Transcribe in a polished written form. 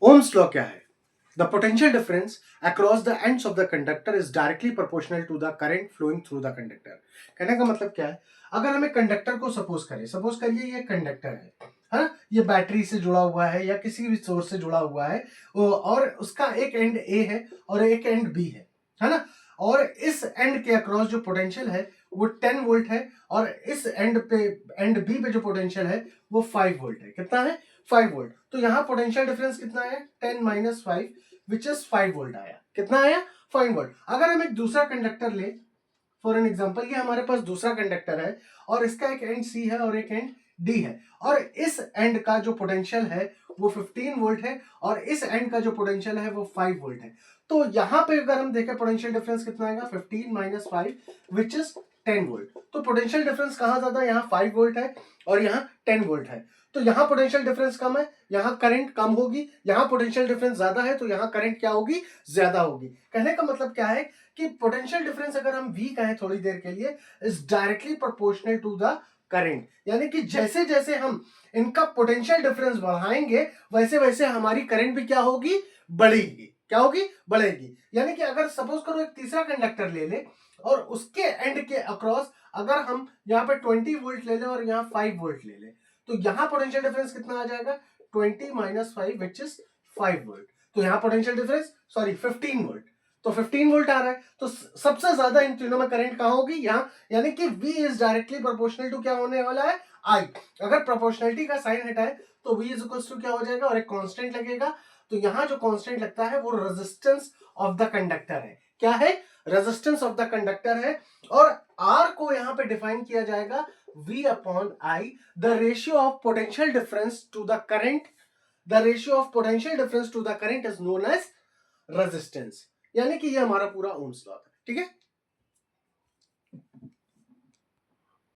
Ohms law क्या है? The potential difference across the ends of the conductor is directly proportional to the current flowing through the conductor. कहने का मतलब क्या है? अगर हमें कंडक्टर को सपोज करिए ये कंडक्टर है ना, ये बैटरी से जुड़ा हुआ है या किसी भी सोर्स से जुड़ा हुआ है, और उसका एक एंड ए है और एक एंड बी है ना, और इस एंड के अक्रॉस जो पोटेंशियल है वो 10 वोल्ट है, और इस एंड बी पे जो पोटेंशियल है वो 5 वोल्ट है। कितना है? 5 वोल्ट। तो यहाँ पोटेंशियल डिफरेंस कितना आया? 10 माइनस 5 विच इज 5 वोल्ट आया। कितना आया? 5 वोल्ट। अगर हम एक दूसरा कंडक्टर ले, फॉर एन एग्जाम्पल, ये हमारे पास दूसरा कंडक्टर है और इसका एक एंड सी है और एक एंड डी है, और इस एंड का जो पोटेंशियल है वो 15 वोल्ट है और इस एंड का जो पोटेंशियल है वो 5 वोल्ट है। तो यहां पे अगर हम देखें पोटेंशियल डिफरेंस कितना आएगा? 15 माइनस 5 विच इज 10 वोल्ट। तो पोटेंशियल डिफरेंस कहां ज्यादा है? यहाँ 5 वोल्ट है और यहाँ 10 वोल्ट है। तो यहाँ पोटेंशियल डिफरेंस कम है, यहाँ करंट कम होगी। यहाँ पोटेंशियल डिफरेंस ज्यादा है तो यहाँ करंट क्या होगी? ज्यादा होगी। कहने का मतलब क्या है कि पोटेंशियल डिफरेंस अगर हम V कहें थोड़ी देर के लिए, is directly proportional to the current. यानी कि जैसे जैसे हम इनका पोटेंशियल डिफरेंस बढ़ाएंगे वैसे वैसे हमारी करंट भी क्या होगी? बढ़ेगी। क्या होगी? बढ़ेगी। यानी कि अगर सपोज करो एक तीसरा कंडक्टर ले ले और उसके एंड के अक्रॉस अगर हम यहाँ पे 20 वोल्ट ले ले और यहाँ 5 वोल्ट ले ले, तो यहाँ पोटेंशियल डिफरेंस कितना आ जाएगा? 20 माइनस 5 विच इज 5 वोल्ट। तो यहाँ पोटेंशियल डिफरेंस 15 वोल्ट। तो 15 वोल्ट आ रहा है, तो सबसे ज्यादा इन तीनों में करंट कहां होगी? यहाँ। यानी कि V is directly proportional to क्या होने वाला है? I। अगर प्रोपोर्शनलिटी का साइन हटाए तो V इज इक्वल टू क्या हो जाएगा? और एक कांस्टेंट लगेगा। तो यहाँ जो कांस्टेंट लगता है वो रेजिस्टेंस ऑफ द कंडक्टर है। क्या है? रेजिस्टेंस ऑफ द कंडक्टर है। और R को यहाँ पे डिफाइन किया जाएगा V upon I, the ratio of potential difference to the current. The ratio of potential difference to the current is known as resistance. यानी कि ये हमारा पूरा ओम्स लॉ था। ठीक है।